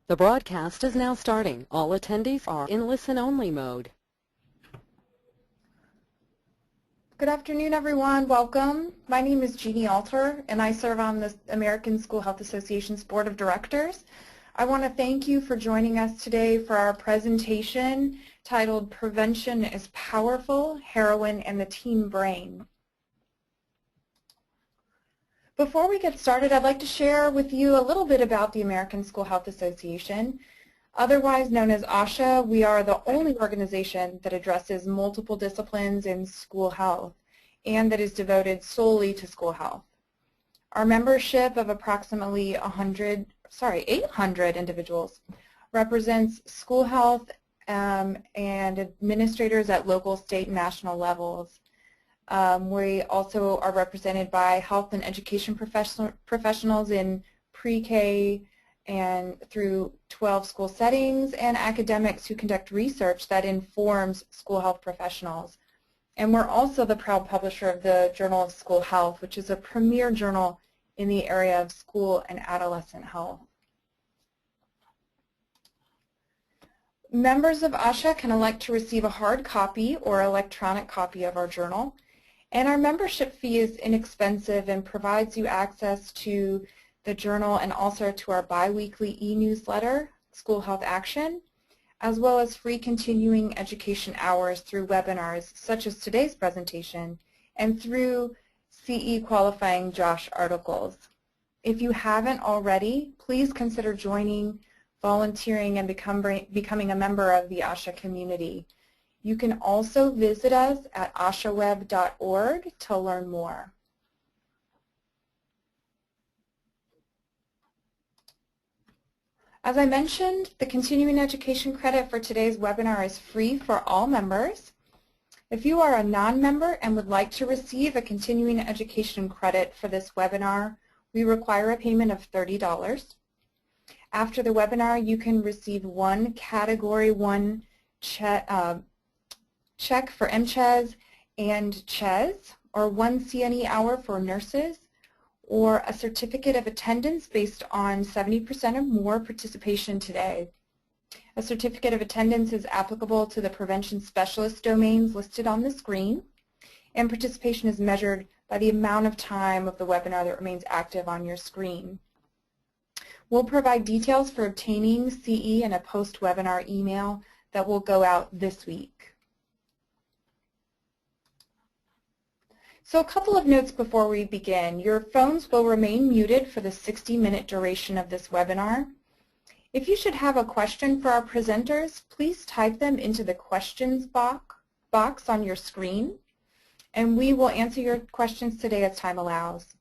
The broadcast is now starting. All attendees are in listen-only mode. Good afternoon, everyone. Welcome. My name is Jeannie Alter, and I serve on the American School Health Association's Board of Directors. I want to thank you for joining us today for our presentation titled Prevention is Powerful, Heroin and the Teen Brain. Before we get started, I'd like to share with you a little bit about the American School Health Association. Otherwise known as ASHA, we are the only organization that addresses multiple disciplines in school health and that is devoted solely to school health. Our membership of approximately 800 individuals represents school health and administrators at local, state, and national levels. We also are represented by health and education professionals in pre-K and through 12 school settings, and academics who conduct research that informs school health professionals. And we're also the proud publisher of the Journal of School Health, which is a premier journal in the area of school and adolescent health. Members of ASHA can elect to receive a hard copy or electronic copy of our journal. And our membership fee is inexpensive and provides you access to the journal and also to our bi-weekly e-newsletter, School Health Action, as well as free continuing education hours through webinars such as today's presentation and through CE qualifying JOSH articles. If you haven't already, please consider joining, volunteering, and becoming a member of the ASHA community. You can also visit us at ashaweb.org to learn more. As I mentioned, the continuing education credit for today's webinar is free for all members. If you are a non-member and would like to receive a continuing education credit for this webinar, we require a payment of $30. After the webinar, you can receive one Category 1 check for MCHES and CHES, or one CNE hour for nurses, or a certificate of attendance based on 70% or more participation today. A certificate of attendance is applicable to the prevention specialist domains listed on the screen, and participation is measured by the amount of time of the webinar that remains active on your screen. We'll provide details for obtaining CE in a post-webinar email that will go out this week. So a couple of notes before we begin. Your phones will remain muted for the 60-minute duration of this webinar. If you should have a question for our presenters, please type them into the questions box on your screen, and we will answer your questions today as time allows.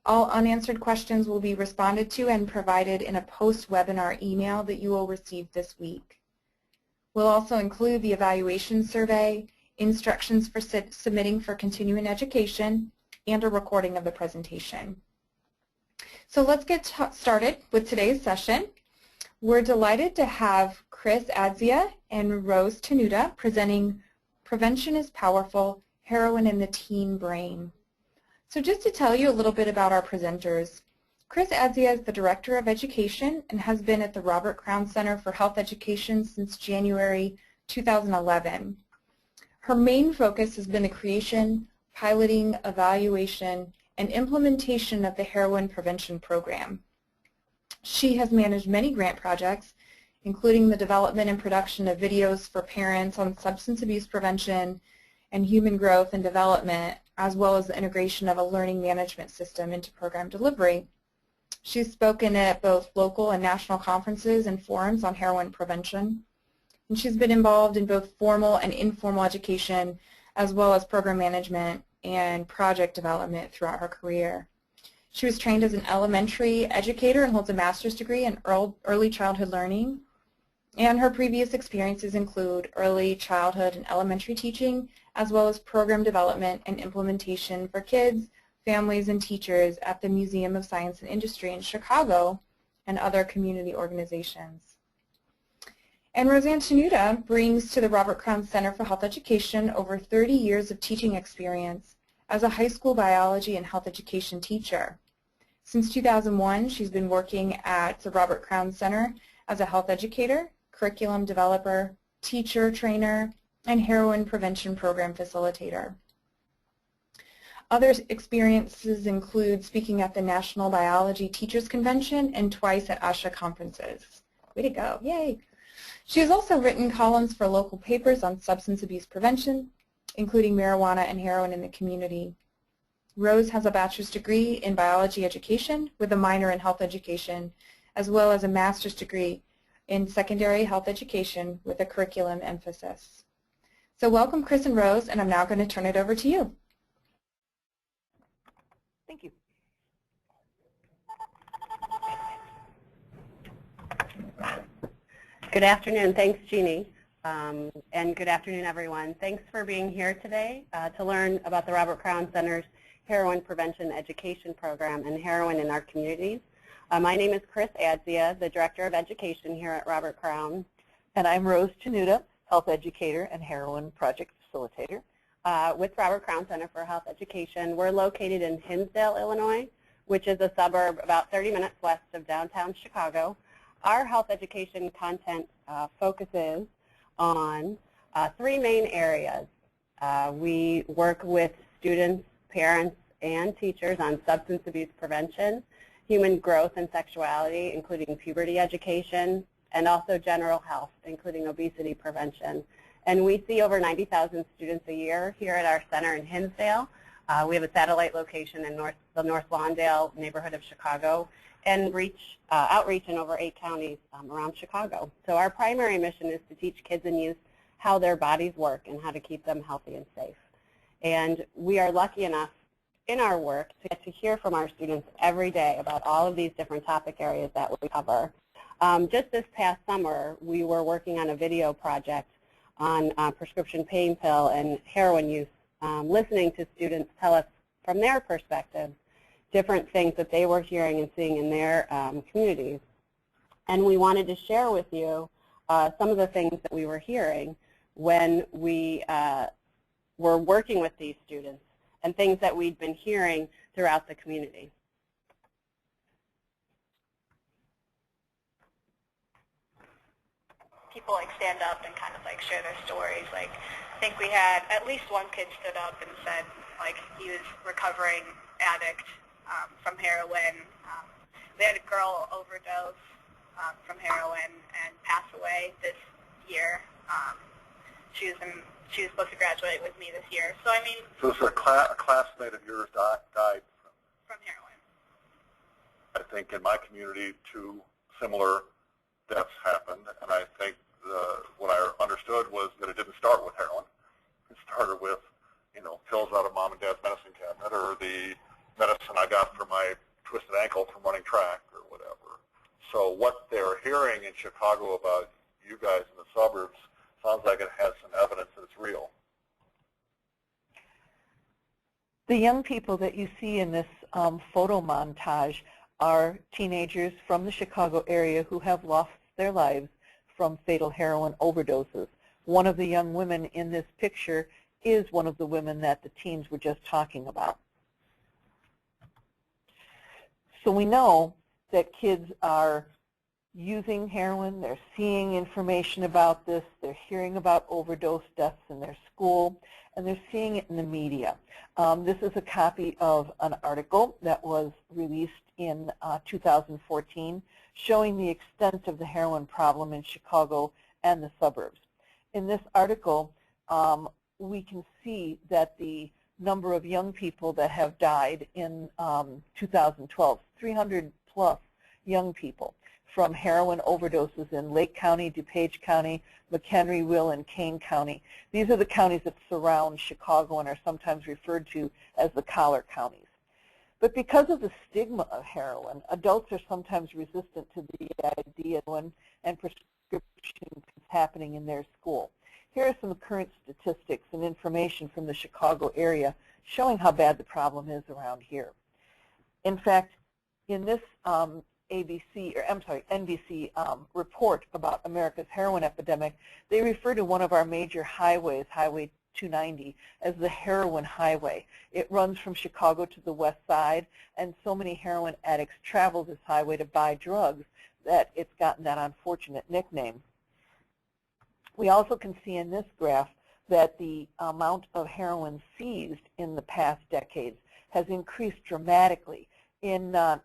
All unanswered questions will be responded to and provided in a post-webinar email that you will receive this week. We'll also include the evaluation survey, instructions for submitting for continuing education, and a recording of the presentation. So let's get started with today's session. We're delighted to have Kris, Adzia, and Rose Tenuta presenting Prevention is Powerful, Heroin in the Teen Brain. So just to tell you a little bit about our presenters, Kris Adzia is the Director of Education and has been at the Robert Crown Center for Health Education since January 2011. Her main focus has been the creation, piloting, evaluation, and implementation of the Heroin Prevention Program. She has managed many grant projects, including the development and production of videos for parents on substance abuse prevention and human growth and development, as well as the integration of a learning management system into program delivery. She's spoken at both local and national conferences and forums on heroin prevention. And she's been involved in both formal and informal education, as well as program management and project development throughout her career. She was trained as an elementary educator and holds a master's degree in early childhood learning. And her previous experiences include early childhood and elementary teaching, as well as program development and implementation for kids, families, and teachers at the Museum of Science and Industry in Chicago and other community organizations. And Rosanne Tenuta brings to the Robert Crown Center for Health Education over 30 years of teaching experience as a high school biology and health education teacher. Since 2001, she's been working at the Robert Crown Center as a health educator, curriculum developer, teacher trainer, and Heroin Prevention Program facilitator. Other experiences include speaking at the National Biology Teachers Convention and twice at ASHA conferences. Way to go, yay! She has also written columns for local papers on substance abuse prevention, including marijuana and heroin in the community. Rose has a bachelor's degree in biology education with a minor in health education, as well as a master's degree in secondary health education with a curriculum emphasis. So welcome, Kris and Rose, and I'm now going to turn it over to you. Thank you. Good afternoon. Thanks, Jeannie. And good afternoon, everyone. Thanks for being here today to learn about the Robert Crown Center's Heroin Prevention Education Program and heroin in our communities. My name is Kris Adzia, the Director of Education here at Robert Crown. And I'm Rose Tenuta, Health Educator and Heroin Project Facilitator. With Robert Crown Center for Health Education. We're located in Hinsdale, Illinois, which is a suburb about 30 minutes west of downtown Chicago. Our health education content focuses on three main areas. We work with students, parents, and teachers on substance abuse prevention, human growth and sexuality, including puberty education, and also general health, including obesity prevention. And we see over 90,000 students a year here at our center in Hinsdale. We have a satellite location in the North Lawndale neighborhood of Chicago and outreach in over 8 counties around Chicago. So our primary mission is to teach kids and youth how their bodies work and how to keep them healthy and safe. And we are lucky enough in our work to get to hear from our students every day about all of these different topic areas that we cover. Just this past summer, we were working on a video project on prescription pain pill and heroin use, listening to students tell us from their perspective different things that they were hearing and seeing in their communities. And we wanted to share with you some of the things that we were hearing when we were working with these students and things that we'd been hearing throughout the community. People stand up and kind of share their stories. I think we had at least one kid stood up and said he was recovering addict from heroin. We had a girl overdose from heroin and pass away this year. She was supposed to graduate with me this year. So I mean. So a classmate of yours died from heroin. I think in my community 2 similar deaths happened, and I think what I understood was that it didn't start with heroin. It started with, pills out of mom and dad's medicine cabinet, or the medicine I got for my twisted ankle from running track, or whatever. So what they're hearing in Chicago about you guys in the suburbs sounds like it has some evidence that it's real. The young people that you see in this photo montage are teenagers from the Chicago area who have lost their lives from fatal heroin overdoses. One of the young women in this picture is one of the women that the teens were just talking about. So we know that kids are using heroin, they're seeing information about this, they're hearing about overdose deaths in their school, and they're seeing it in the media. This is a copy of an article that was released in 2014 showing the extent of the heroin problem in Chicago and the suburbs. In this article, we can see that the number of young people that have died in 2012, 300 plus young people from heroin overdoses in Lake County, DuPage County, McHenry, Will, and Kane County. These are the counties that surround Chicago and are sometimes referred to as the collar counties. But because of the stigma of heroin, adults are sometimes resistant to the idea and prescription happening in their school. Here are some current statistics and information from the Chicago area showing how bad the problem is around here. In fact, in this NBC report about America's heroin epidemic, they refer to one of our major highways, Highway 290 as the heroin highway. It runs from Chicago to the west side, and so many heroin addicts travel this highway to buy drugs that it's gotten that unfortunate nickname. We also can see in this graph that the amount of heroin seized in the past decades has increased dramatically. In the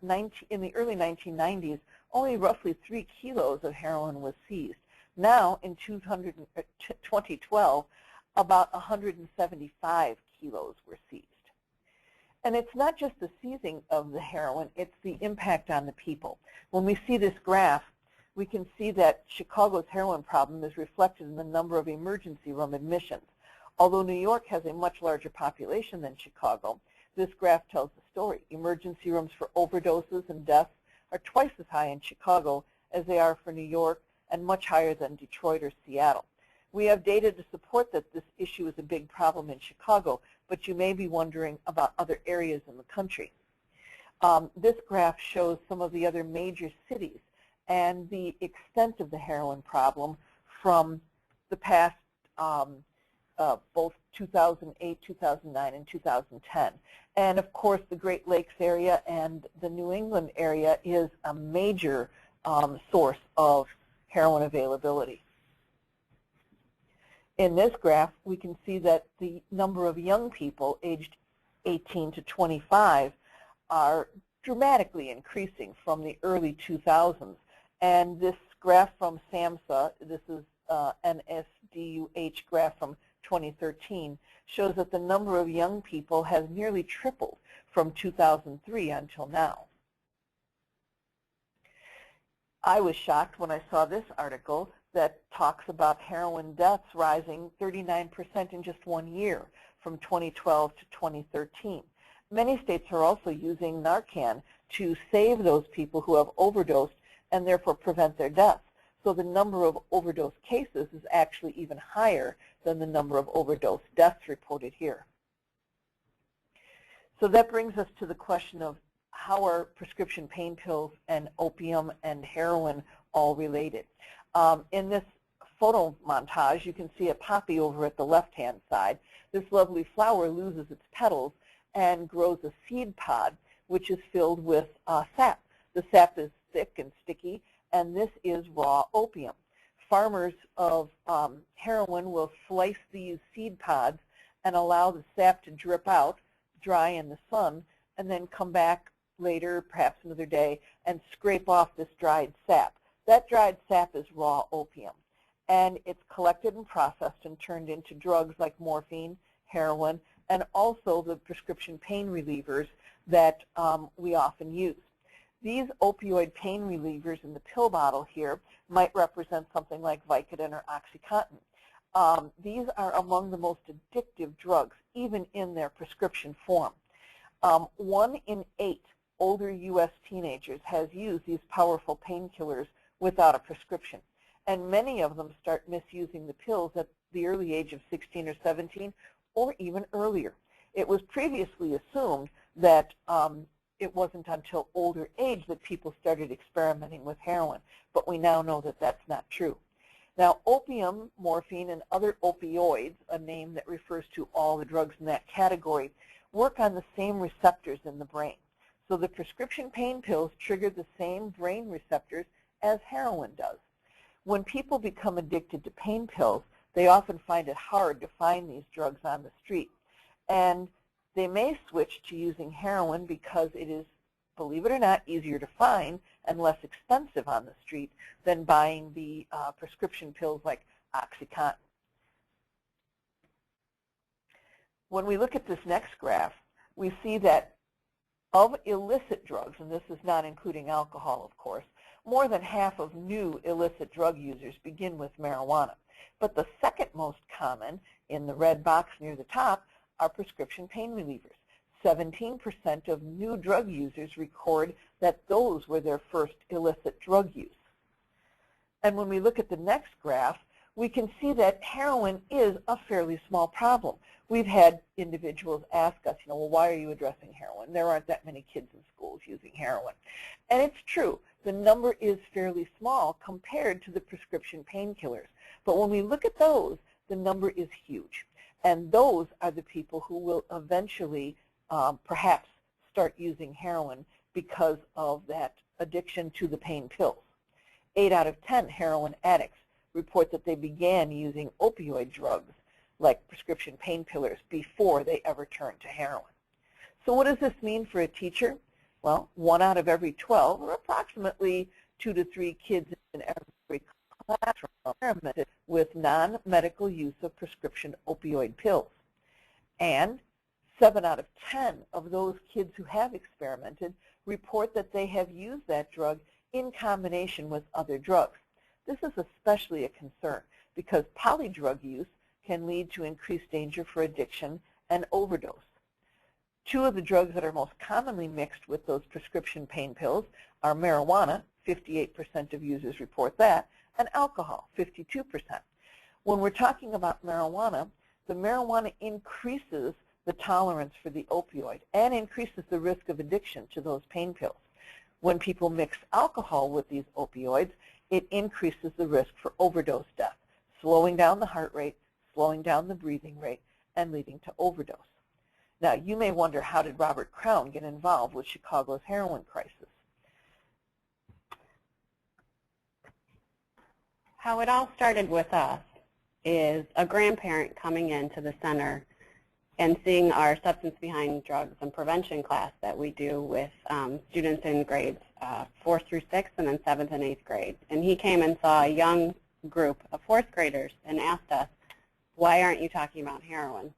early 1990s, only roughly 3 kilos of heroin was seized. Now, in 2012, about 175 kilos were seized. And it's not just the seizing of the heroin, it's the impact on the people. When we see this graph, we can see that Chicago's heroin problem is reflected in the number of emergency room admissions. Although New York has a much larger population than Chicago, this graph tells the story. Emergency rooms for overdoses and deaths are twice as high in Chicago as they are for New York, and much higher than Detroit or Seattle. We have data to support that this issue is a big problem in Chicago, but you may be wondering about other areas in the country. This graph shows some of the other major cities and the extent of the heroin problem from the past, both 2008, 2009, and 2010. And of course, the Great Lakes area and the New England area is a major source of heroin availability. In this graph, we can see that the number of young people aged 18 to 25 are dramatically increasing from the early 2000s. And this graph from SAMHSA, this is NSDUH graph from 2013, shows that the number of young people has nearly tripled from 2003 until now. I was shocked when I saw this article that talks about heroin deaths rising 39% in just 1 year, from 2012 to 2013. Many states are also using Narcan to save those people who have overdosed and therefore prevent their deaths. So the number of overdose cases is actually even higher than the number of overdose deaths reported here. So that brings us to the question of how are prescription pain pills and opium and heroin all related? In this photo montage, you can see a poppy over at the left-hand side. This lovely flower loses its petals and grows a seed pod, which is filled with sap. The sap is thick and sticky, and this is raw opium. Farmers of heroin will slice these seed pods and allow the sap to drip out, dry in the sun, and then come back later, perhaps another day, and scrape off this dried sap. That dried sap is raw opium, and it's collected and processed and turned into drugs like morphine, heroin, and also the prescription pain relievers that we often use. These opioid pain relievers in the pill bottle here might represent something like Vicodin or OxyContin. These are among the most addictive drugs, even in their prescription form. 1 in 8 older U.S. teenagers has used these powerful painkillers without a prescription, and many of them start misusing the pills at the early age of 16 or 17 or even earlier. It was previously assumed that it wasn't until older age that people started experimenting with heroin, but we now know that that's not true. Now, opium, morphine, and other opioids, a name that refers to all the drugs in that category, work on the same receptors in the brain. So the prescription pain pills trigger the same brain receptors as heroin does. When people become addicted to pain pills, they often find it hard to find these drugs on the street. And they may switch to using heroin because it is, believe it or not, easier to find and less expensive on the street than buying the prescription pills like OxyContin. When we look at this next graph, we see that of illicit drugs, and this is not including alcohol, of course, more than half of new illicit drug users begin with marijuana. But the second most common, in the red box near the top, are prescription pain relievers. 17% of new drug users record that those were their first illicit drug use. And when we look at the next graph, we can see that heroin is a fairly small problem. We've had individuals ask us, well, why are you addressing heroin? There aren't that many kids in schools using heroin. And it's true. The number is fairly small compared to the prescription painkillers. But when we look at those, the number is huge. And those are the people who will eventually perhaps start using heroin because of that addiction to the pain pills. 8 out of 10 heroin addicts report that they began using opioid drugs like prescription painkillers before they ever turned to heroin. So what does this mean for a teacher? Well, 1 out of every 12, or approximately 2 to 3 kids in every classroom, are experimented with non-medical use of prescription opioid pills. And 7 out of 10 of those kids who have experimented report that they have used that drug in combination with other drugs. This is especially a concern because polydrug use can lead to increased danger for addiction and overdose. 2 of the drugs that are most commonly mixed with those prescription pain pills are marijuana, 58% of users report that, and alcohol, 52%. When we're talking about marijuana, the marijuana increases the tolerance for the opioid and increases the risk of addiction to those pain pills. When people mix alcohol with these opioids, it increases the risk for overdose death, slowing down the heart rate, slowing down the breathing rate, and leading to overdose. Now, you may wonder, how did Robert Crown get involved with Chicago's heroin crisis? How it all started with us is a grandparent coming into the center and seeing our substance behind drugs and prevention class that we do with students in grades 4th through 6th and then 7th and 8th grade. And he came and saw a young group of 4th graders and asked us, why aren't you talking about heroin?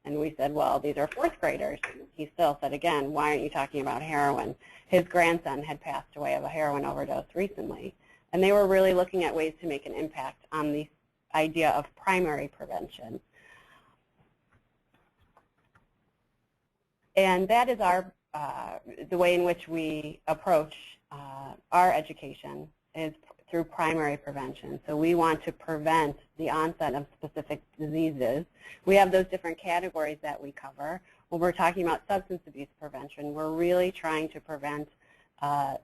And we said, well, these are 4th graders. He still said again, why aren't you talking about heroin? His grandson had passed away of a heroin overdose recently. And they were really looking at ways to make an impact on the idea of primary prevention. And that is our, the way in which we approach our education is through primary prevention. So we want to prevent the onset of specific diseases. We have those different categories that we cover. When we're talking about substance abuse prevention, we're really trying to prevent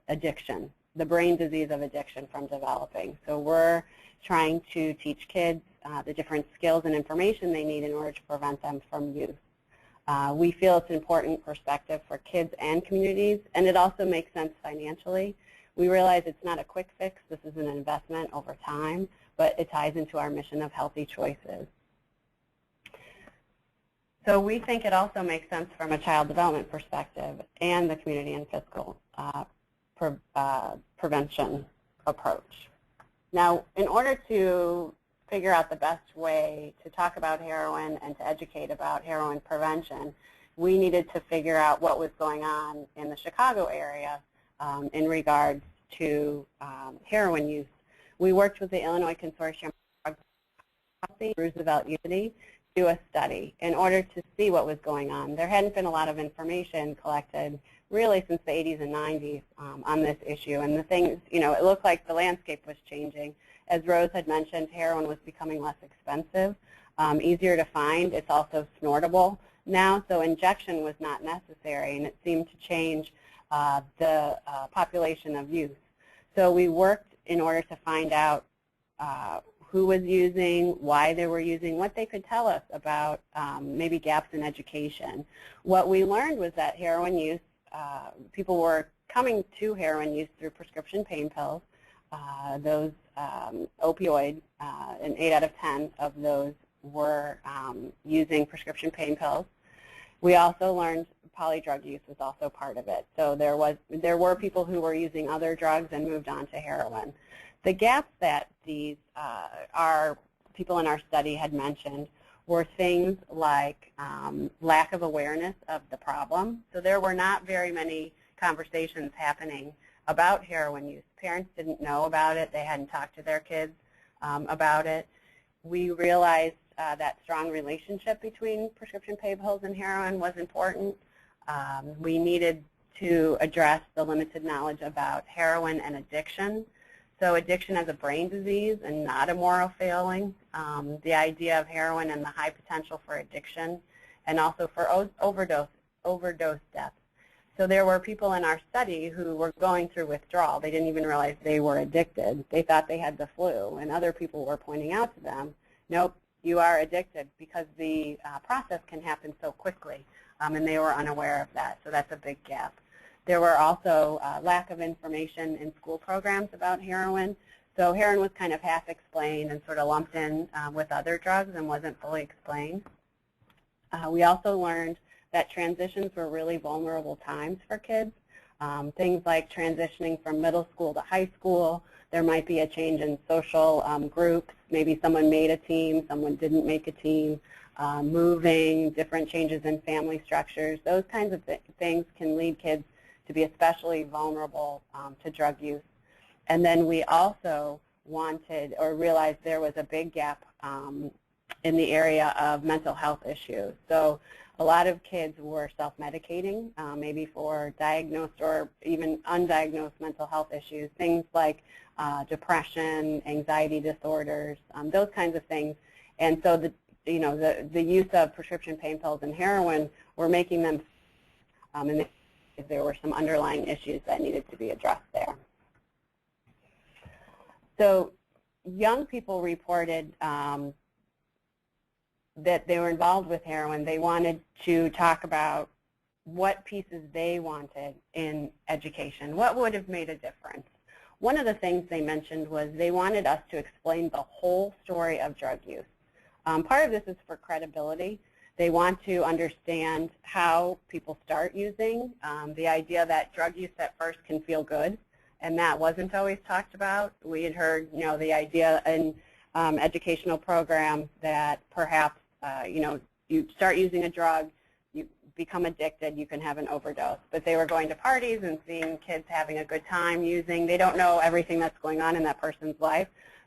addiction, the brain disease of addiction from developing. So we're trying to teach kids the different skills and information they need in order to prevent them from use. We feel it's an important perspective for kids and communities, and it also makes sense financially. We realize it's not a quick fix. This is an investment over time, but it ties into our mission of healthy choices. So we think it also makes sense from a child development perspective and the community and fiscal prevention approach. Now, in order to figure out the best way to talk about heroin and to educate about heroin prevention, we needed to figure out what was going on in the Chicago area in regards to heroin use. We worked with the Illinois Consortium of Roosevelt University to do a study in order to see what was going on. There hadn't been a lot of information collected really since the 80s and 90s on this issue. And the things, you know, it looked like the landscape was changing. As Rose had mentioned, heroin was becoming less expensive, easier to find. It's also snortable now, so injection was not necessary, and it seemed to change the population of use. So we worked in order to find out who was using, why they were using, what they could tell us about maybe gaps in education. What we learned was that heroin use, people were coming to heroin use through prescription pain pills. Those opioid, and 8 out of 10 of those were using prescription pain pills. We also learned polydrug use was also part of it. So there were people who were using other drugs and moved on to heroin. The gaps that these our people in our study had mentioned were things like lack of awareness of the problem. So there were not very many conversations happening about heroin use. Parents didn't know about it. They hadn't talked to their kids about it. We realized that strong relationship between prescription pain pills and heroin was important. We needed to address the limited knowledge about heroin and addiction. So addiction as a brain disease and not a moral failing. The idea of heroin and the high potential for addiction, and also for overdose deaths. So there were people in our study who were going through withdrawal. They didn't even realize they were addicted. They thought they had the flu, and other people were pointing out to them, nope, you are addicted, because the process can happen so quickly, and they were unaware of that, so that's a big gap. There were also lack of information in school programs about heroin, so heroin was kind of half explained and sort of lumped in with other drugs and wasn't fully explained. We also learned that transitions were really vulnerable times for kids. Things like transitioning from middle school to high school, there might be a change in social groups, maybe someone made a team, someone didn't make a team, moving, different changes in family structures. Those kinds of things can lead kids to be especially vulnerable to drug use. And then we also wanted or realized there was a big gap in the area of mental health issues. So a lot of kids were self-medicating, maybe for diagnosed or even undiagnosed mental health issues, things like depression, anxiety disorders, those kinds of things. And so the use of prescription pain pills and heroin were making them, and there were some underlying issues that needed to be addressed there. So young people reported that they were involved with heroin. They wanted to talk about what pieces they wanted in education, what would have made a difference. One of the things they mentioned was they wanted us to explain the whole story of drug use. Part of this is for credibility. They want to understand how people start using, the idea that drug use at first can feel good, and that wasn't always talked about. We had heard, the idea in educational programs that perhaps, you start using a drug, you become addicted, you can have an overdose. But they were going to parties and seeing kids having a good time using. They don't know everything that's going on in that person's life,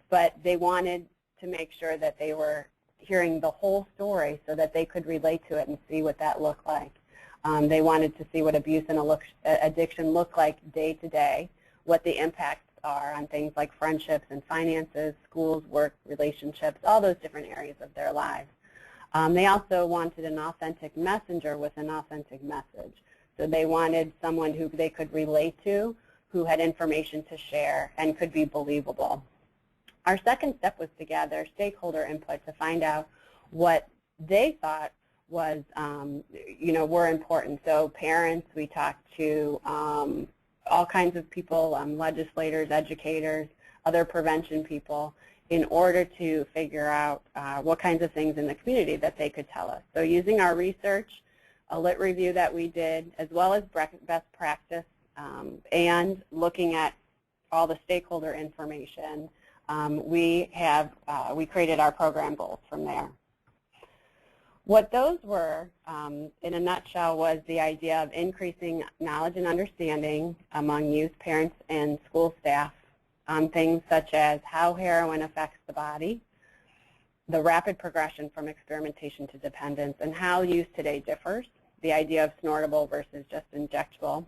but they wanted to make sure that they were hearing the whole story so that they could relate to it and see what that looked like. They wanted to see what abuse and addiction looked like day to day, what the impacts are on things like friendships and finances, schools, work, relationships, all those different areas of their lives. They also wanted an authentic messenger with an authentic message. So they wanted someone who they could relate to, who had information to share and could be believable. Our second step was to gather stakeholder input to find out what they thought was, were important. So parents, we talked to all kinds of people, legislators, educators, other prevention people, in order to figure out what kinds of things in the community that they could tell us. So using our research, a lit review that we did, as well as best practice, and looking at all the stakeholder information, we created our program goals from there. What those were, in a nutshell, was the idea of increasing knowledge and understanding among youth, parents, and school staff on things such as how heroin affects the body, the rapid progression from experimentation to dependence, and how use today differs, the idea of snortable versus just injectable.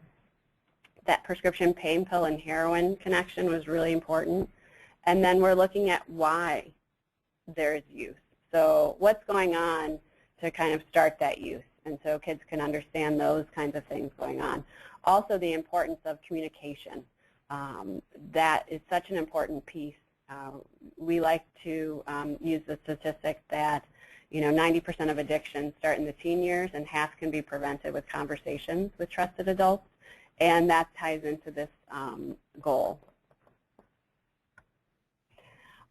That prescription pain pill and heroin connection was really important. And then we're looking at why there's use. So what's going on to kind of start that use, and so kids can understand those kinds of things going on. Also, the importance of communication. That is such an important piece. We like to use the statistic that 90% of addictions start in the teen years, and half can be prevented with conversations with trusted adults, and that ties into this goal.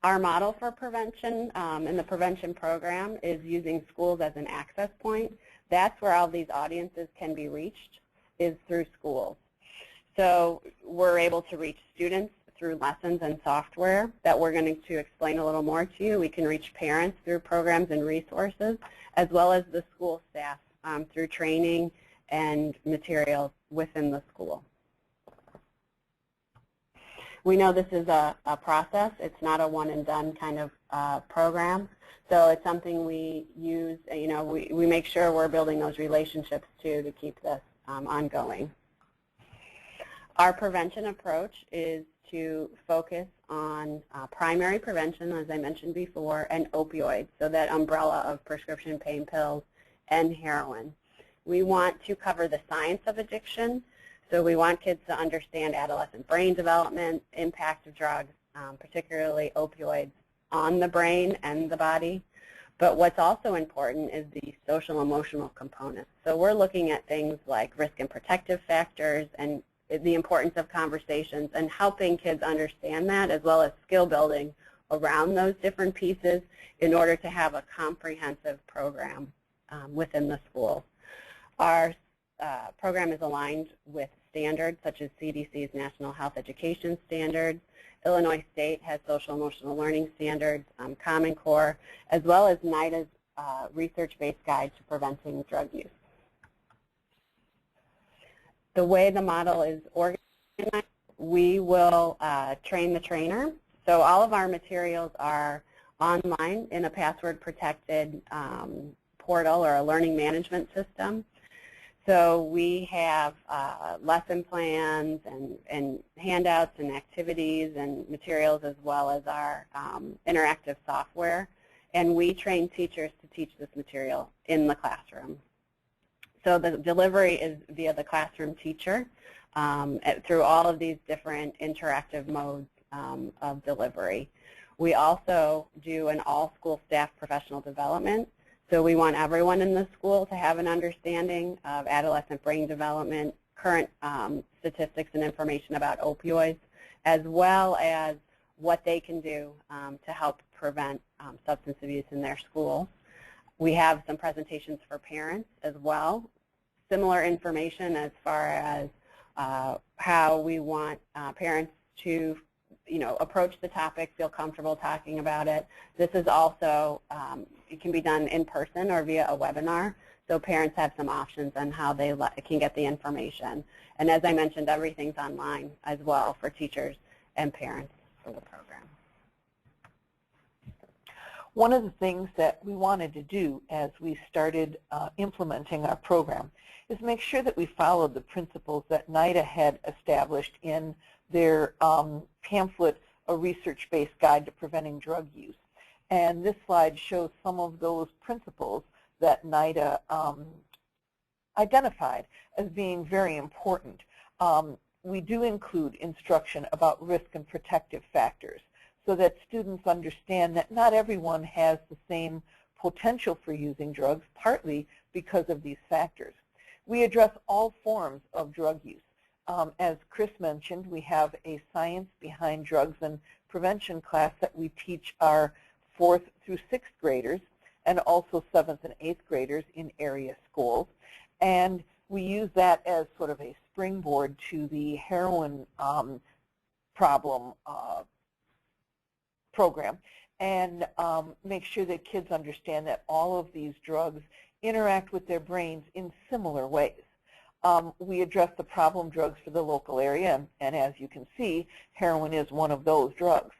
Our model for prevention in the prevention program is using schools as an access point. That's where all these audiences can be reached, is through schools. So we're able to reach students through lessons and software that we're going to explain a little more to you. We can reach parents through programs and resources, as well as the school staff through training and materials within the school. We know this is a process. It's not a one-and-done kind of program. So it's something we use, we make sure we're building those relationships, too, to keep this ongoing. Our prevention approach is to focus on primary prevention, as I mentioned before, and opioids, so that umbrella of prescription pain pills and heroin. We want to cover the science of addiction. So we want kids to understand adolescent brain development, impact of drugs, particularly opioids, on the brain and the body. But what's also important is the social emotional component. So we're looking at things like risk and protective factors and the importance of conversations and helping kids understand that, as well as skill building around those different pieces in order to have a comprehensive program within the school. Our program is aligned with standards such as CDC's National Health Education Standards. Illinois State has social emotional learning standards, Common Core, as well as NIDA's research-based guide to preventing drug use. The way the model is organized, we will train the trainer. So all of our materials are online in a password-protected portal or a learning management system. So we have lesson plans and handouts and activities and materials, as well as our interactive software. And we train teachers to teach this material in the classroom. So the delivery is via the classroom teacher through all of these different interactive modes of delivery. We also do an all-school staff professional development. So we want everyone in the school to have an understanding of adolescent brain development, current statistics and information about opioids, as well as what they can do to help prevent substance abuse in their school. We have some presentations for parents as well. Similar information as far as how we want parents to approach the topic, feel comfortable talking about it. This is also, it can be done in person or via a webinar, so parents have some options on how they can get the information. And as I mentioned, everything's online as well for teachers and parents for the program. One of the things that we wanted to do as we started implementing our program is make sure that we followed the principles that NIDA had established in their pamphlet, A Research-Based Guide to Preventing Drug Use. And this slide shows some of those principles that NIDA identified as being very important. We do include instruction about risk and protective factors so that students understand that not everyone has the same potential for using drugs, partly because of these factors. We address all forms of drug use. As Kris mentioned, we have a science behind drugs and prevention class that we teach our 4th through 6th graders and also 7th and 8th graders in area schools. And we use that as sort of a springboard to the heroin problem program and make sure that kids understand that all of these drugs interact with their brains in similar ways. We address the problem drugs for the local area, and as you can see, heroin is one of those drugs.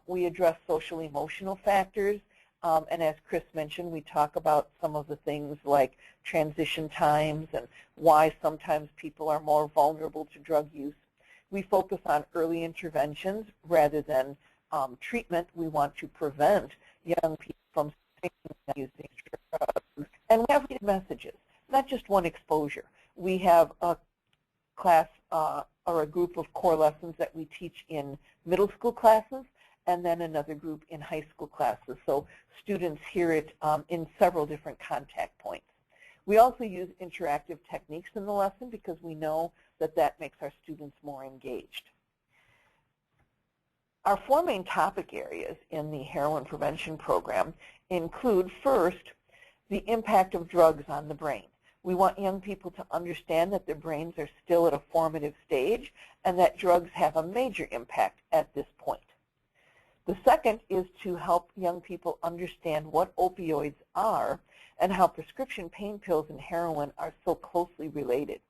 We address social emotional factors, and as Kris mentioned, we talk about some of the things like transition times and why sometimes people are more vulnerable to drug use. We focus on early interventions rather than treatment. We want to prevent young people from using drugs. And we have messages, not just one exposure. We have a class or a group of core lessons that we teach in middle school classes and then another group in high school classes. So students hear it in several different contact points. We also use interactive techniques in the lesson because we know that that makes our students more engaged. Our 4 main topic areas in the heroin prevention program include, first, the impact of drugs on the brain. We want young people to understand that their brains are still at a formative stage and that drugs have a major impact at this point. The second is to help young people understand what opioids are and how prescription pain pills and heroin are so closely related.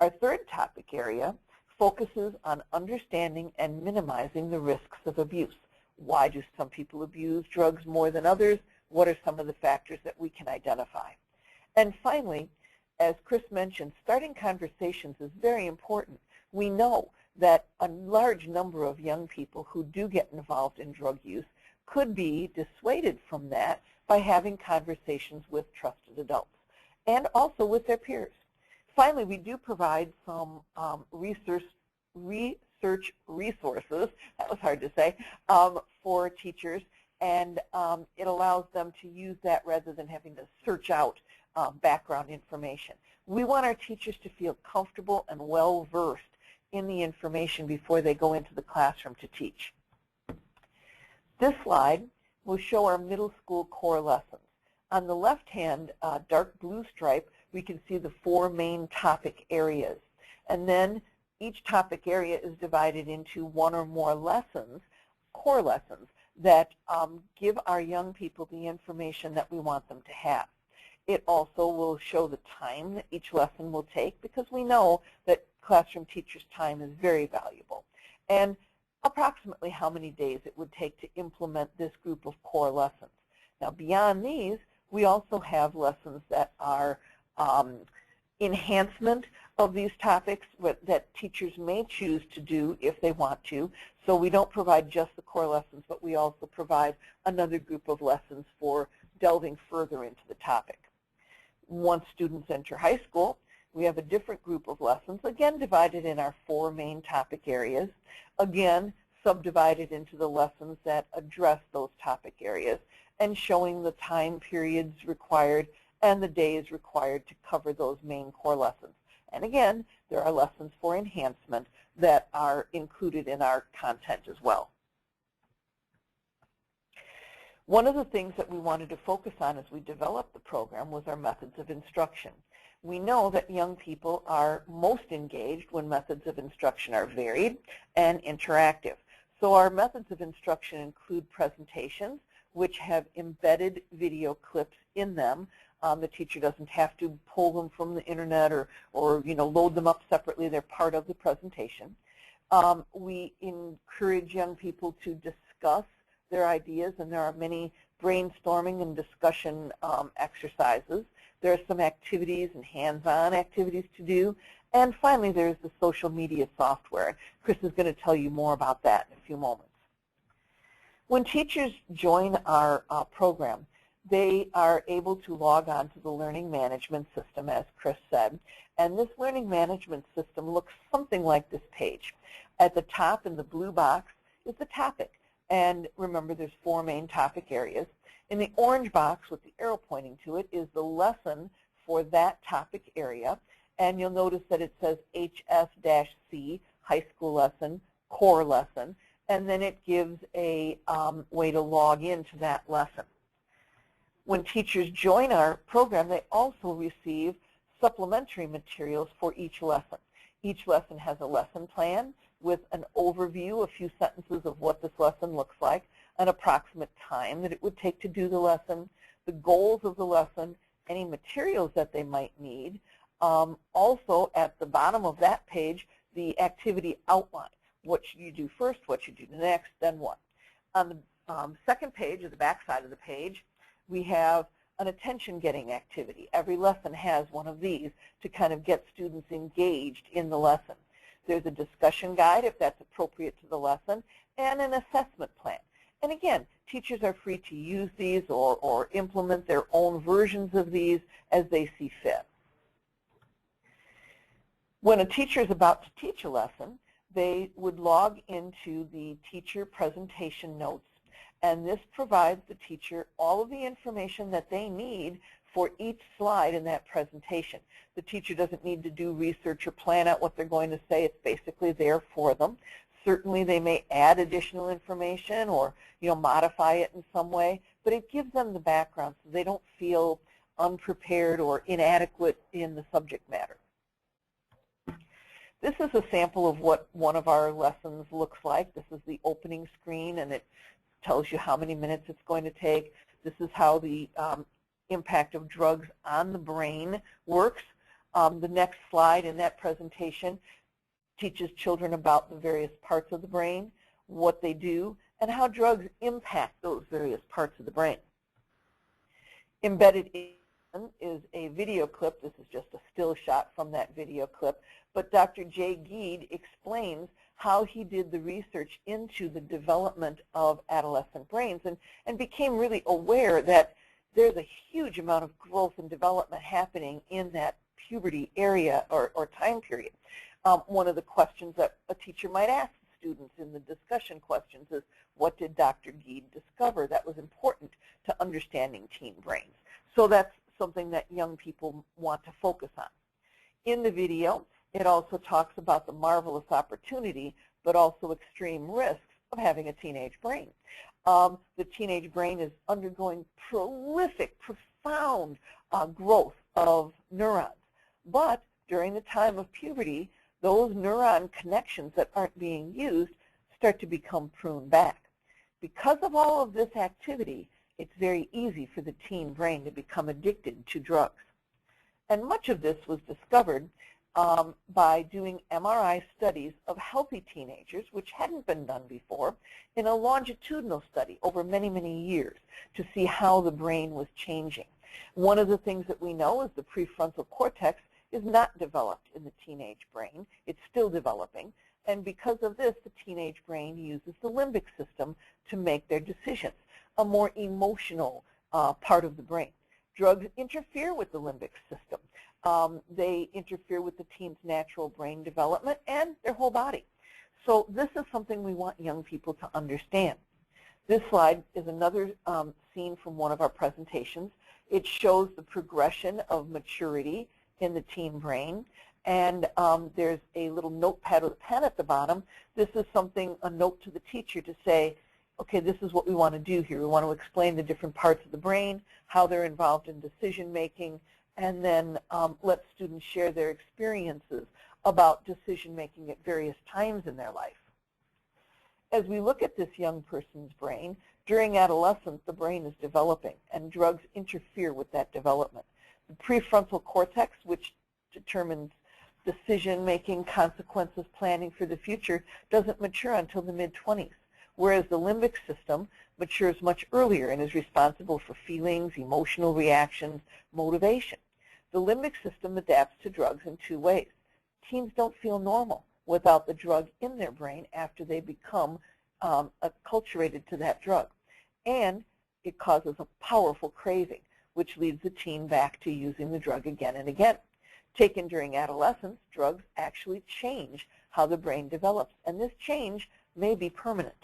Our third topic area focuses on understanding and minimizing the risks of abuse. Why do some people abuse drugs more than others? What are some of the factors that we can identify? And finally, as Kris mentioned, starting conversations is very important. We know that a large number of young people who do get involved in drug use could be dissuaded from that by having conversations with trusted adults and also with their peers. Finally, we do provide some research resources, that was hard to say, for teachers and it allows them to use that rather than having to search out background information. We want our teachers to feel comfortable and well-versed in the information before they go into the classroom to teach. This slide will show our middle school core lessons. On the left-hand dark blue stripe, we can see the 4 main topic areas. And then each topic area is divided into 1 or more lessons, core lessons, that give our young people the information that we want them to have. It also will show the time that each lesson will take, because we know that classroom teachers' time is very valuable, and approximately how many days it would take to implement this group of core lessons. Now, beyond these, we also have lessons that are enhancement of these topics that teachers may choose to do if they want to. So we don't provide just the core lessons, but we also provide another group of lessons for delving further into the topic. Once students enter high school, we have a different group of lessons, again divided in our 4 main topic areas, again subdivided into the lessons that address those topic areas, and showing the time periods required and the days required to cover those main core lessons. And again, there are lessons for enhancement that are included in our content as well. One of the things that we wanted to focus on as we developed the program was our methods of instruction. We know that young people are most engaged when methods of instruction are varied and interactive. So our methods of instruction include presentations, which have embedded video clips in them. The teacher doesn't have to pull them from the internet or load them up separately. They're part of the presentation. We encourage young people to discuss their ideas, and there are many brainstorming and discussion exercises. There are some activities and hands-on activities to do. And finally, there's the social media software. Kris is going to tell you more about that in a few moments. When teachers join our program, they are able to log on to the learning management system, as Kris said. And this learning management system looks something like this page. At the top in the blue box is the topic. And remember, there's 4 main topic areas. In the orange box with the arrow pointing to it is the lesson for that topic area. And you'll notice that it says HS-C, high school lesson, core lesson. And then it gives a way to log into that lesson. When teachers join our program, they also receive supplementary materials for each lesson. Each lesson has a lesson plan with an overview, a few sentences of what this lesson looks like, an approximate time that it would take to do the lesson, the goals of the lesson, any materials that they might need. Also, at the bottom of that page, the activity outline. What should you do first, what should you do next, then what. On the second page, or the back side of the page, we have an attention-getting activity. Every lesson has one of these to kind of get students engaged in the lesson. There's a discussion guide, if that's appropriate to the lesson, and an assessment plan. And again, teachers are free to use these or implement their own versions of these as they see fit. When a teacher is about to teach a lesson, they would log into the teacher presentation notes, and this provides the teacher all of the information that they need for each slide in that presentation. The teacher doesn't need to do research or plan out what they're going to say. It's basically there for them. Certainly they may add additional information or modify it in some way, but it gives them the background so they don't feel unprepared or inadequate in the subject matter. This is a sample of what one of our lessons looks like. This is the opening screen, and it tells you how many minutes it's going to take. This is how the impact of drugs on the brain works. The next slide in that presentation teaches children about the various parts of the brain, what they do, and how drugs impact those various parts of the brain. Embedded in is a video clip. This is just a still shot from that video clip. But Dr. Giedd explains how he did the research into the development of adolescent brains and became really aware that there's a huge amount of growth and development happening in that puberty area or time period. One of the questions that a teacher might ask students in the discussion questions is, what did Dr. Giedd discover that was important to understanding teen brains? So that's something that young people want to focus on. In the video, it also talks about the marvelous opportunity, but also extreme risks of having a teenage brain. The teenage brain is undergoing prolific, profound growth of neurons. But during the time of puberty, those neuron connections that aren't being used start to become pruned back. Because of all of this activity, it's very easy for the teen brain to become addicted to drugs. And much of this was discovered by doing MRI studies of healthy teenagers, which hadn't been done before, in a longitudinal study over many, many years to see how the brain was changing. One of the things that we know is the prefrontal cortex is not developed in the teenage brain. It's still developing. And because of this, the teenage brain uses the limbic system to make their decisions, a more emotional part of the brain. Drugs interfere with the limbic system. They interfere with the teen's natural brain development and their whole body. So this is something we want young people to understand. This slide is another scene from one of our presentations. It shows the progression of maturity in the teen brain. And there's a little notepad with a pen at the bottom. This is something, a note to the teacher to say, okay, this is what we want to do here. We want to explain the different parts of the brain, how they're involved in decision making, and then let students share their experiences about decision making at various times in their life. As we look at this young person's brain, during adolescence, the brain is developing, and drugs interfere with that development. The prefrontal cortex, which determines decision-making, consequences, planning for the future, doesn't mature until the mid-20s, whereas the limbic system matures much earlier and is responsible for feelings, emotional reactions, motivation. The limbic system adapts to drugs in two ways. Teens don't feel normal without the drug in their brain after they become acculturated to that drug. And it causes a powerful craving, which leads the teen back to using the drug again and again. Taken during adolescence, drugs actually change how the brain develops, and this change may be permanent.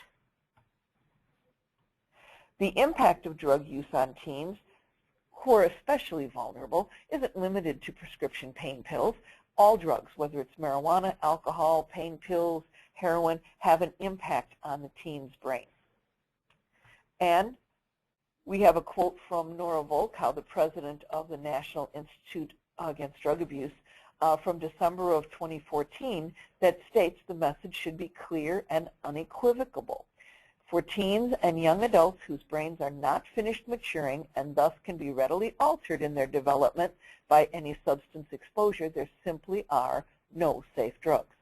The impact of drug use on teens, who are especially vulnerable, isn't limited to prescription pain pills. All drugs, whether it's marijuana, alcohol, pain pills, heroin, have an impact on the teen's brain. And we have a quote from Nora Volkow, the president of the National Institute Against Drug Abuse, from December of 2014, that states the message should be clear and unequivocal. For teens and young adults whose brains are not finished maturing and thus can be readily altered in their development by any substance exposure, there simply are no safe drugs.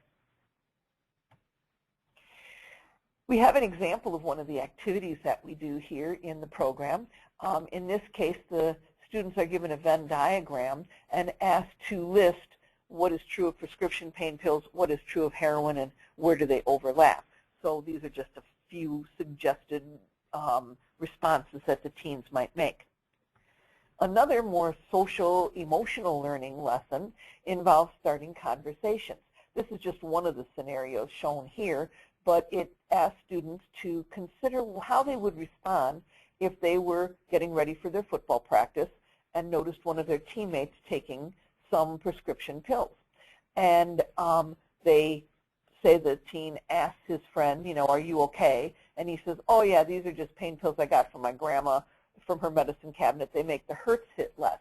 We have an example of one of the activities that we do here in the program. In this case, the students are given a Venn diagram and asked to list what is true of prescription pain pills, what is true of heroin, and where do they overlap. So these are just a few suggested responses that the teens might make. Another more social, emotional learning lesson involves starting conversations. This is just one of the scenarios shown here, but it asks students to consider how they would respond if they were getting ready for their football practice and noticed one of their teammates taking some prescription pills. And they say the teen asks his friend, you know, are you okay? And he says, oh yeah, these are just pain pills I got from my grandma from her medicine cabinet. They make the hurts hit less.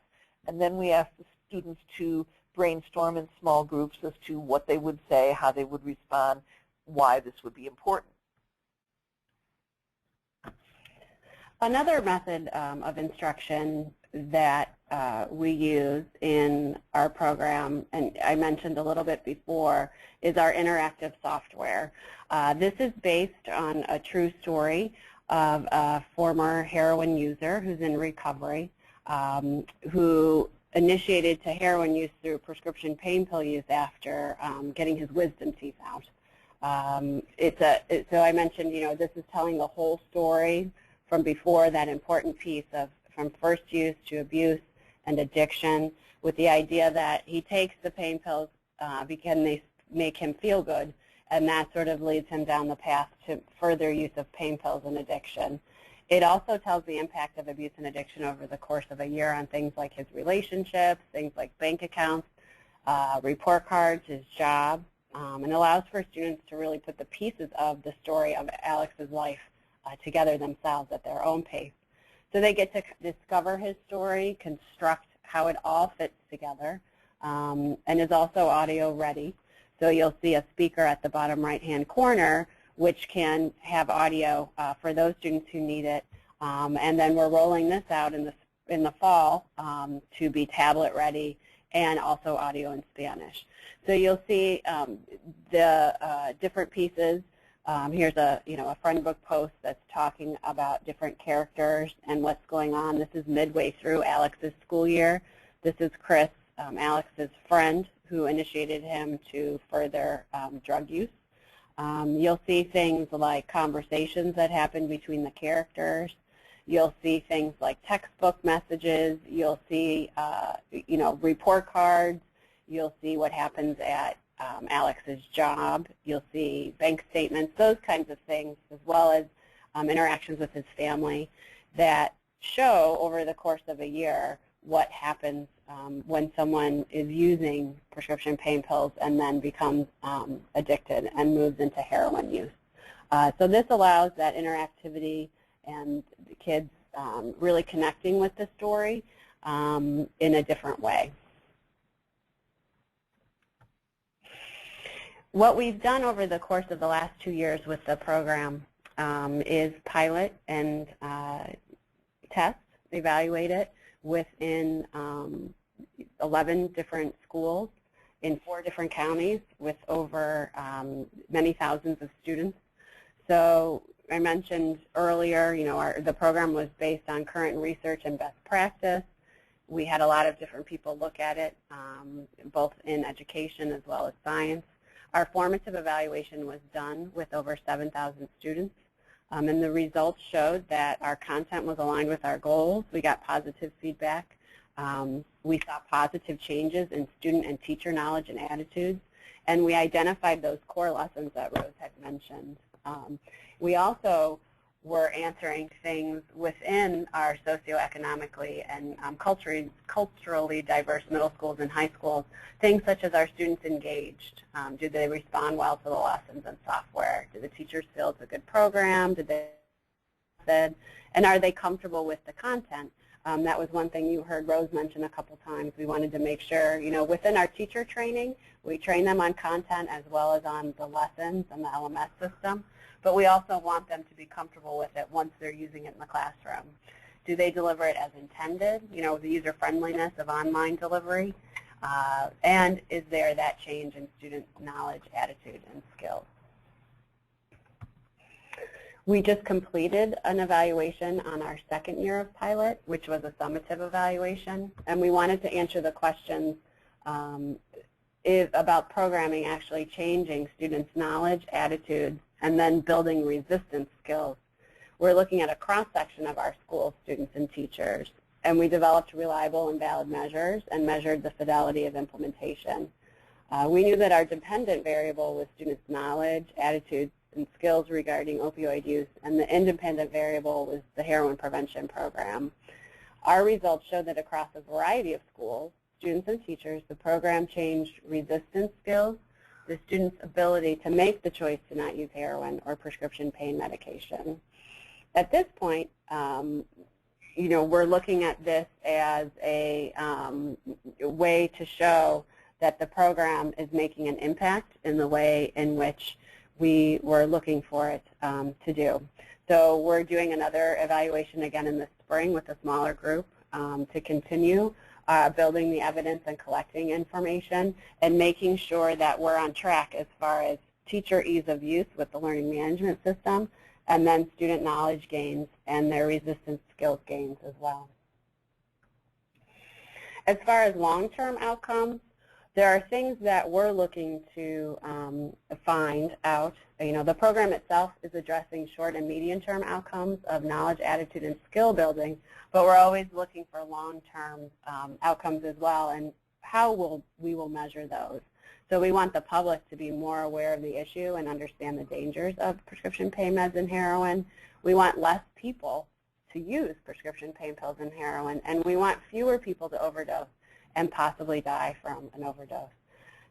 And then we ask the students to brainstorm in small groups as to what they would say, how they would respond, why this would be important. Another method of instruction that we use in our program, and I mentioned a little bit before, is our interactive software. This is based on a true story of a former heroin user who's in recovery, who initiated to heroin use through prescription pain pill use after getting his wisdom teeth out. So I mentioned, you know, this is telling the whole story from before, that important piece of from first use to abuse and addiction, with the idea that he takes the pain pills because they make him feel good, and that sort of leads him down the path to further use of pain pills and addiction. It also tells the impact of abuse and addiction over the course of a year on things like his relationships, things like bank accounts, report cards, his job, and allows for students to really put the pieces of the story of Alex's life together themselves at their own pace. So they get to discover his story, construct how it all fits together, and is also audio ready. So you'll see a speaker at the bottom right-hand corner, which can have audio for those students who need it. And then we're rolling this out in the fall to be tablet ready and also audio in Spanish. So you'll see the different pieces. Here's a friend book post that's talking about different characters and what's going on. This is midway through Alex's school year. This is Kris, Alex's friend, who initiated him to further drug use. You'll see things like conversations that happen between the characters. You'll see things like textbook messages. You'll see, report cards. You'll see what happens at Alex's job. You'll see bank statements, those kinds of things, as well as interactions with his family that show over the course of a year what happens when someone is using prescription pain pills and then becomes addicted and moves into heroin use. So this allows that interactivity and the kids really connecting with the story in a different way. What we've done over the course of the last 2 years with the program is pilot and test, evaluate it within 11 different schools in 4 different counties with over many thousands of students. So I mentioned earlier, the program was based on current research and best practice. We had a lot of different people look at it, both in education as well as science. Our formative evaluation was done with over 7,000 students, and the results showed that our content was aligned with our goals. We got positive feedback. We saw positive changes in student and teacher knowledge and attitudes, and we identified those core lessons that Rose had mentioned. We also were answering things within our socioeconomically and culturally diverse middle schools and high schools, things such as our students engaged. Did they respond well to the lessons and software? Did the teachers feel it's a good program? Did they and are they comfortable with the content? That was one thing you heard Rose mention a couple times. We wanted to make sure, within our teacher training, we train them on content as well as on the lessons and the LMS system. But we also want them to be comfortable with it once they're using it in the classroom. Do they deliver it as intended, the user-friendliness of online delivery? And is there that change in student knowledge, attitude, and skills? We just completed an evaluation on our second year of pilot, which was a summative evaluation, and we wanted to answer the questions about programming actually changing students' knowledge, attitudes, and then building resistance skills. We're looking at a cross-section of our school students and teachers, and we developed reliable and valid measures and measured the fidelity of implementation. We knew that our dependent variable was students' knowledge, attitudes, and skills regarding opioid use, and the independent variable was the Heroin Prevention Program. Our results showed that across a variety of schools, students and teachers, the program changed resistance skills, the student's ability to make the choice to not use heroin or prescription pain medication. At this point, we're looking at this as a way to show that the program is making an impact in the way in which we were looking for it to do. So we're doing another evaluation again in the spring with a smaller group to continue building the evidence and collecting information and making sure that we're on track as far as teacher ease of use with the learning management system and then student knowledge gains and their resistance skills gains as well. As far as long-term outcomes, there are things that we're looking to find out. The program itself is addressing short and medium-term outcomes of knowledge, attitude, and skill building, but we're always looking for long-term outcomes as well, and how we will measure those. So we want the public to be more aware of the issue and understand the dangers of prescription pain meds and heroin. We want less people to use prescription pain pills and heroin, and we want fewer people to overdose and possibly die from an overdose.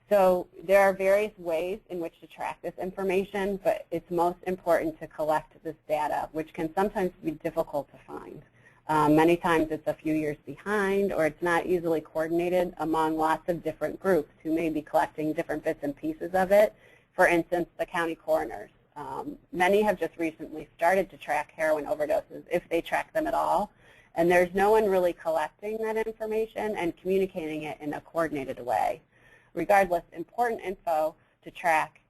So there are various ways in which to track this information, but it's most important to collect this data, which can sometimes be difficult to find. Many times it's a few years behind, or it's not easily coordinated among lots of different groups who may be collecting different bits and pieces of it. For instance, the county coroners. Many have just recently started to track heroin overdoses, if they track them at all, and there's no one really collecting that information and communicating it in a coordinated way. Regardless, important info to track,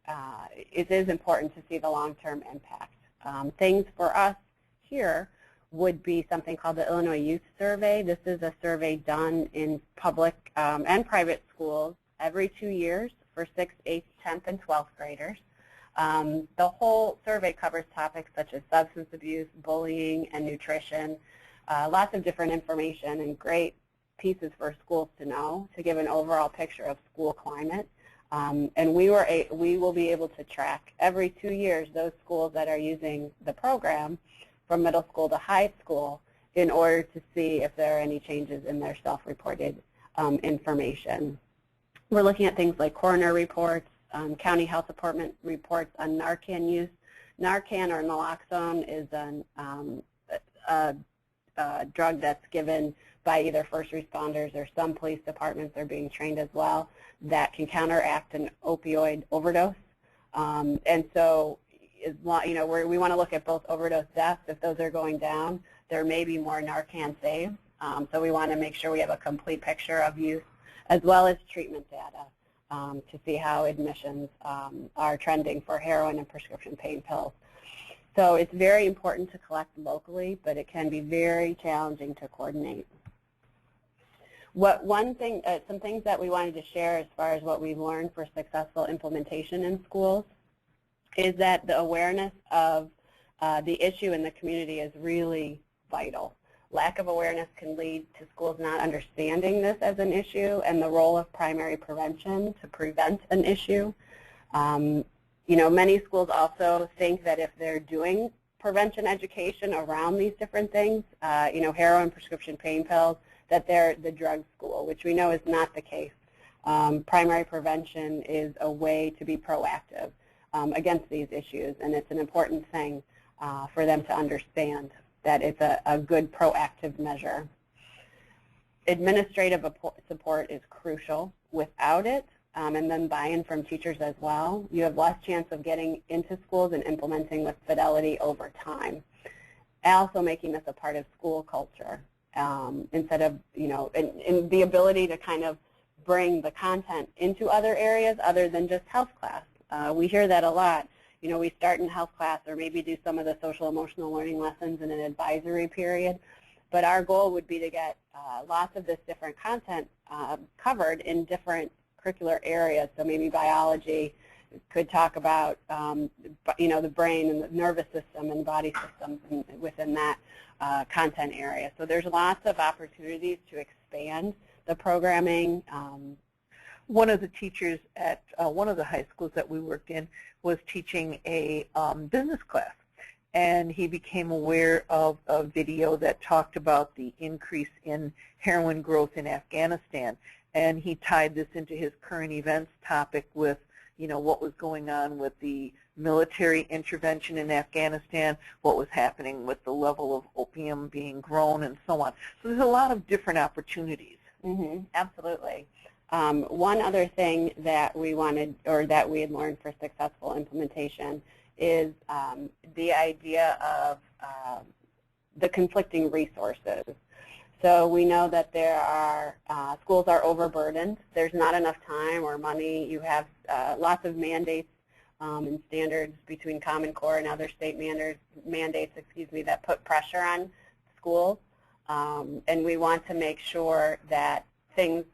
it is important to see the long-term impact. Things for us here would be something called the Illinois Youth Survey. This is a survey done in public and private schools every 2 years for 6th, 8th, 10th, and 12th graders. The whole survey covers topics such as substance abuse, bullying, and nutrition, lots of different information and great pieces for schools to know to give an overall picture of school climate. And we will be able to track every 2 years those schools that are using the program from middle school to high school in order to see if there are any changes in their self-reported information. We're looking at things like coroner reports, county health department reports on Narcan use. Narcan, or naloxone, is a drug that's given by either first responders or some police departments are being trained as well that can counteract an opioid overdose. And so, we want to look at both overdose deaths. If those are going down, there may be more Narcan saves. So we want to make sure we have a complete picture of use as well as treatment data to see how admissions are trending for heroin and prescription pain pills. So it's very important to collect locally, but it can be very challenging to coordinate. Some things that we wanted to share as far as what we've learned for successful implementation in schools is that the awareness of the issue in the community is really vital. Lack of awareness can lead to schools not understanding this as an issue and the role of primary prevention to prevent an issue. Many schools also think that if they're doing prevention education around these different things, heroin, prescription pain pills, that they're the drug school, which we know is not the case. Primary prevention is a way to be proactive against these issues, and it's an important thing for them to understand that it's a good proactive measure. Administrative support is crucial. Without it, and then buy-in from teachers as well, you have less chance of getting into schools and implementing with fidelity over time. Also making this a part of school culture instead of, and the ability to kind of bring the content into other areas other than just health class. We hear that a lot. We start in health class or maybe do some of the social emotional learning lessons in an advisory period. But our goal would be to get lots of this different content covered in different curricular areas. So maybe biology could talk about, the brain and the nervous system and body systems within that content area. So there's lots of opportunities to expand the programming. One of the teachers at one of the high schools that we worked in was teaching a business class, and he became aware of a video that talked about the increase in heroin growth in Afghanistan, and he tied this into his current events topic with, what was going on with the military intervention in Afghanistan, what was happening with the level of opium being grown, and so on. So there's a lot of different opportunities. Mm-hmm. Absolutely. One other thing that we wanted, or that we had learned for successful implementation, is the idea of the conflicting resources. So we know that there are, schools are overburdened. There's not enough time or money. You have lots of mandates and standards between Common Core and other state mandates, that put pressure on schools. And we want to make sure that things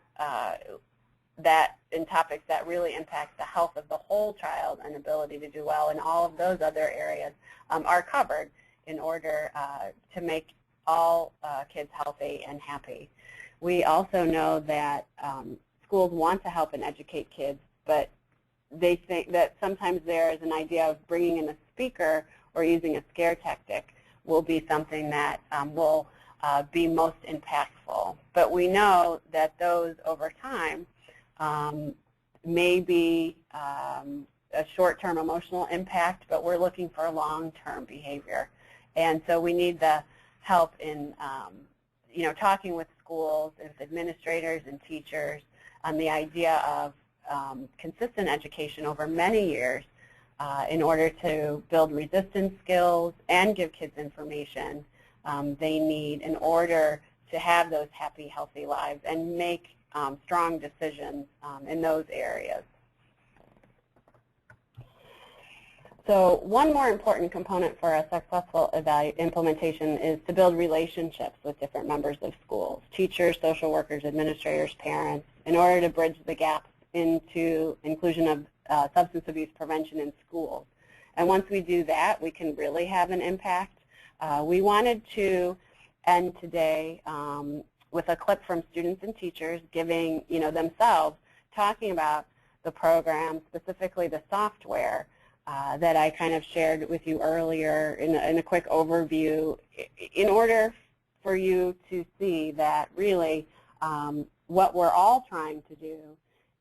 that in topics that really impact the health of the whole child and ability to do well in all of those other areas are covered in order to make all kids healthy and happy. We also know that schools want to help and educate kids but they think that sometimes there is an idea of bringing in a speaker or using a scare tactic will be something that will be most impactful. But we know that those over time may be a short-term emotional impact, but we're looking for long-term behavior. And so we need the help in talking with schools, with administrators and teachers on the idea of consistent education over many years in order to build resistance skills and give kids information they need in order to have those happy, healthy lives and make strong decisions in those areas. So one more important component for a successful implementation is to build relationships with different members of schools, teachers, social workers, administrators, parents, in order to bridge the gaps into inclusion of substance abuse prevention in schools. And once we do that, we can really have an impact. We wanted to end today with a clip from students and teachers giving, themselves, talking about the program, specifically the software that I kind of shared with you earlier in a quick overview, in order for you to see that really what we're all trying to do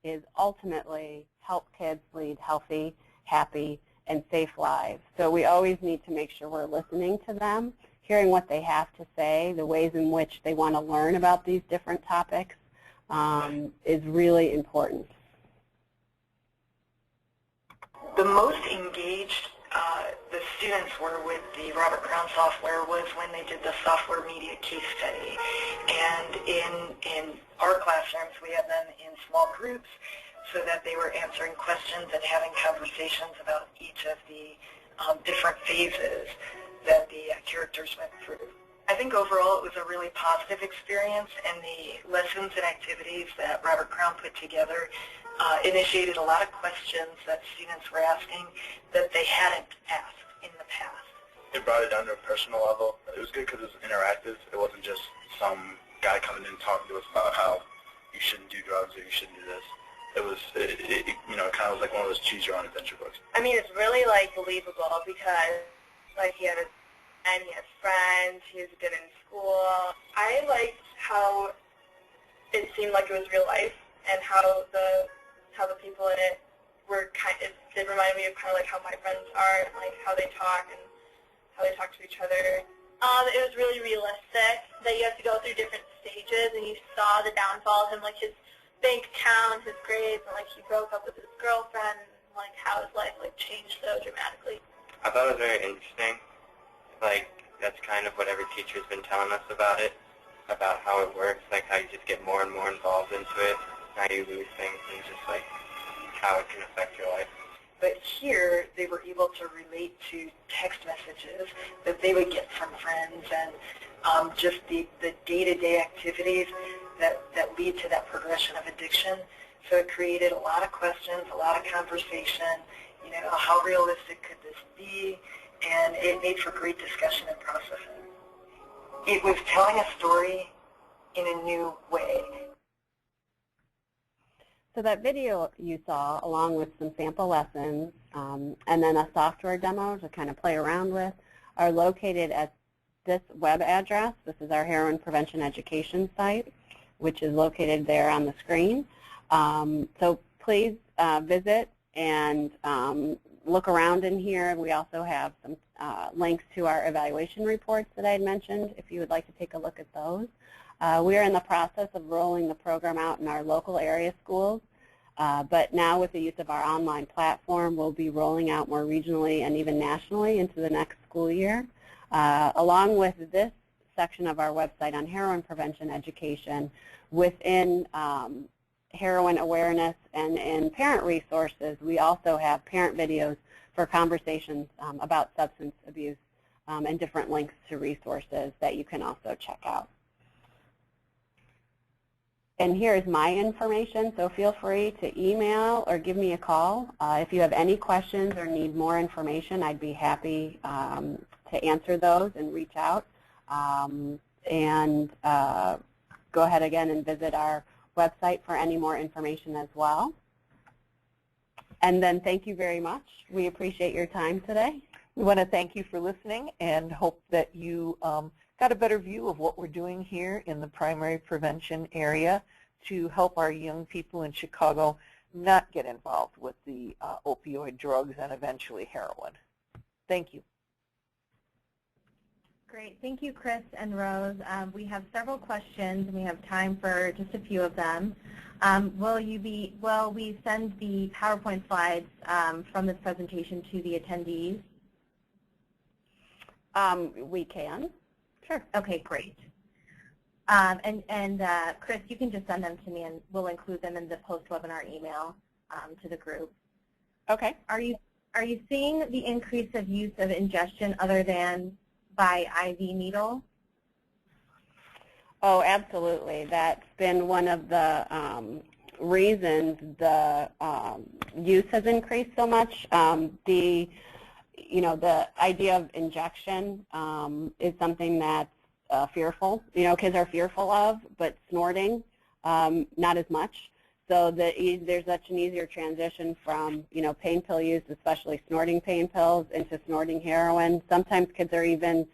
is ultimately help kids lead healthy, happy, and safe lives. So we always need to make sure we're listening to them, hearing what they have to say, the ways in which they want to learn about these different topics is really important. The most engaged the students were with the Robert Crown software was when they did the software media case study. And in our classrooms, we had them in small groups so that they were answering questions and having conversations about each of the different phases that the characters went through. I think overall it was a really positive experience, and the lessons and activities that Robert Crown put together initiated a lot of questions that students were asking that they hadn't asked in the past. It brought it down to a personal level. It was good because it was interactive. It wasn't just some guy coming in and talking to us about how you shouldn't do drugs or you shouldn't do this. It kind of was like one of those choose your own adventure books. I mean, it's really believable because he had he had friends, he was good in school. I liked how it seemed like it was real life, and how the people in it were it reminded me of kind of like how my friends are, and like how they talk and how they talk to each other. It was really realistic that you have to go through different stages, and you saw the downfall of him, like his bank account, his grades, and like he broke up with his girlfriend, and like how his life changed so dramatically. I thought it was very interesting. That's kind of what every teacher's been telling us about it, about how it works, how you just get more and more involved into it, how you lose things, and just how it can affect your life. But here, they were able to relate to text messages that they would get from friends, and just the day-to-day activities that lead to that progression of addiction. So it created a lot of questions, a lot of conversation, how realistic could this be? And it made for great discussion and processing. It was telling a story in a new way. So that video you saw, along with some sample lessons and then a software demo to kind of play around with, are located at this web address. This is our Heroin Prevention Education site, which is located there on the screen. So please visit and look around in here. We also have some links to our evaluation reports that I had mentioned, if you would like to take a look at those. We are in the process of rolling the program out in our local area schools, but now with the use of our online platform, we'll be rolling out more regionally and even nationally into the next school year. Along with this section of our website on heroin prevention education, within heroin awareness and in parent resources, we also have parent videos for conversations about substance abuse and different links to resources that you can also check out. And here's my information, so feel free to email or give me a call. If you have any questions or need more information, I'd be happy to answer those and reach out. Go ahead again and visit our website for any more information as well. And then thank you very much. We appreciate your time today. We want to thank you for listening and hope that you got a better view of what we're doing here in the primary prevention area to help our young people in Chicago not get involved with the opioid drugs and eventually heroin. Thank you. Great. Thank you, Kris and Rose. We have several questions, and we have time for just a few of them. Will we send the PowerPoint slides from this presentation to the attendees? We can. Sure. Okay, great. Kris, you can just send them to me, and we'll include them in the post-webinar email to the group. Okay. Are you seeing the increase of use of ingestion other than by IV needle? Oh, absolutely. That's been one of the reasons the use has increased so much. The idea of injection is something that's fearful. Kids are fearful of, but snorting, not as much. So there's such an easier transition from, pain pill use, especially snorting pain pills, into snorting heroin. Sometimes kids are even,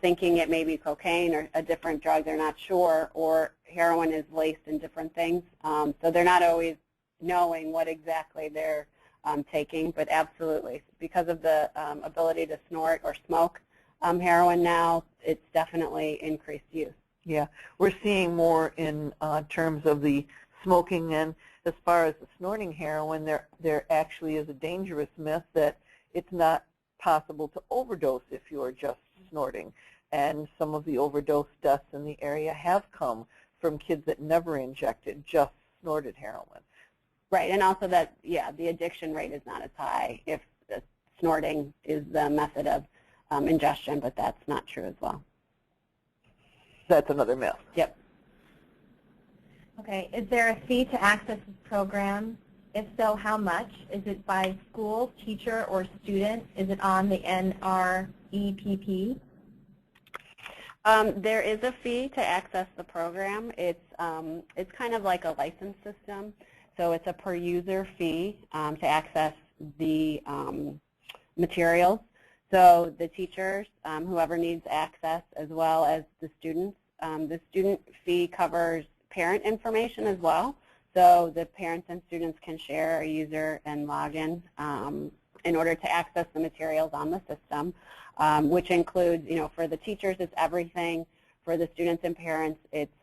thinking it may be cocaine or a different drug, they're not sure, or heroin is laced in different things. So they're not always knowing what exactly they're taking, but absolutely. Because of the ability to snort or smoke heroin now, it's definitely increased use. Yeah, we're seeing more in terms of the smoking, and as far as the snorting heroin, there actually is a dangerous myth that it's not possible to overdose if you are just snorting. And some of the overdose deaths in the area have come from kids that never injected, just snorted heroin. Right, and also that, the addiction rate is not as high if the snorting is the method of ingestion, but that's not true as well. That's another myth. Yep. Okay, is there a fee to access this program? If so, how much? Is it by school, teacher, or student? Is it on the NREPP? There is a fee to access the program. It's kind of like a license system. So it's a per user fee to access the materials. So the teachers, whoever needs access, as well as the students. The student fee covers parent information as well. So the parents and students can share a user and login in order to access the materials on the system, which includes, for the teachers, it's everything. For the students and parents, it's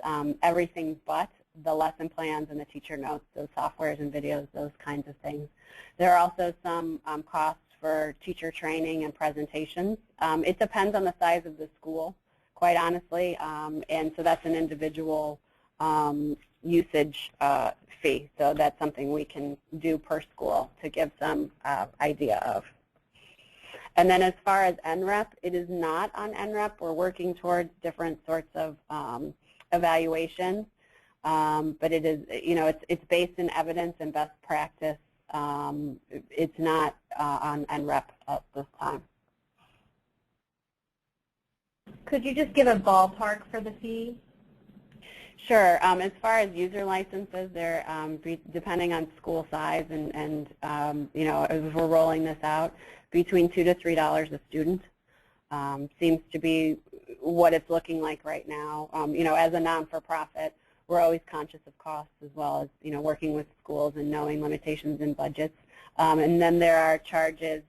everything but the lesson plans and the teacher notes, those softwares and videos, those kinds of things. There are also some costs for teacher training and presentations. It depends on the size of the school, quite honestly, and so that's an individual usage fee. So that's something we can do per school to give some idea of. And then as far as NREP, it is not on NREP. We're working towards different sorts of evaluations, but it is, it's based in evidence and best practice. It's not on NREP at this time. Could you just give a ballpark for the fee? Sure. As far as user licenses, they're depending on school size and as we're rolling this out, between $2 to $3 a student seems to be what it's looking like right now. As a non-for-profit, we're always conscious of costs as well as working with schools and knowing limitations in budgets. And then there are charges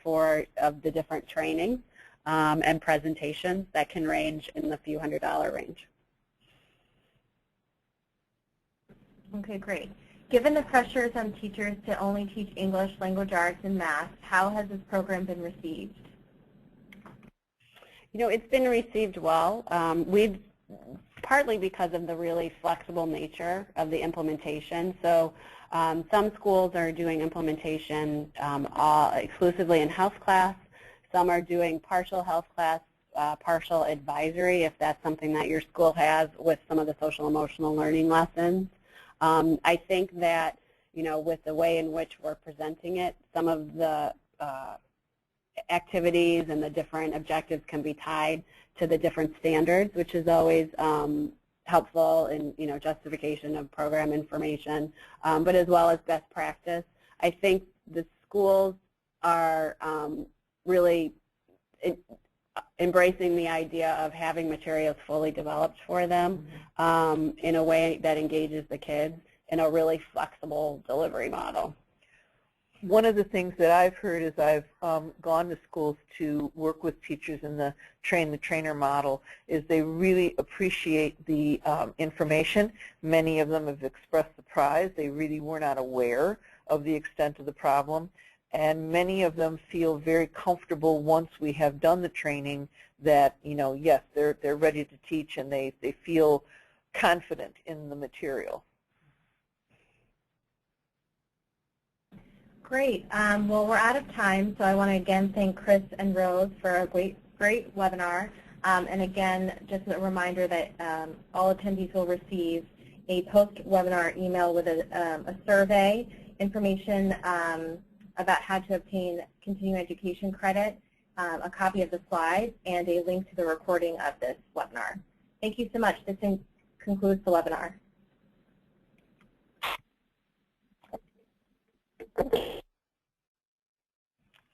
for the different trainings and presentations that can range in the few $100 range. Okay, great. Given the pressures on teachers to only teach English, language arts, and math, how has this program been received? It's been received well. Partly because of the really flexible nature of the implementation. So some schools are doing implementation exclusively in health class. Some are doing partial health class, partial advisory, if that's something that your school has, with some of the social emotional learning lessons. I think that, with the way in which we're presenting it, some of the activities and the different objectives can be tied to the different standards, which is always helpful in, justification of program information, but as well as best practice. I think the schools are really embracing the idea of having materials fully developed for them in a way that engages the kids in a really flexible delivery model. One of the things that I've heard is I've gone to schools to work with teachers in the train-the-trainer model is they really appreciate the information. Many of them have expressed surprise. They really were not aware of the extent of the problem. And many of them feel very comfortable once we have done the training that, you know, yes, they're ready to teach and they feel confident in the material. Great. Well, we're out of time, so I want to again thank Kris and Rose for a great webinar. And again, just a reminder that all attendees will receive a post-webinar email with a survey, information about how to obtain continuing education credit, a copy of the slides, and a link to the recording of this webinar. Thank you so much. This concludes the webinar.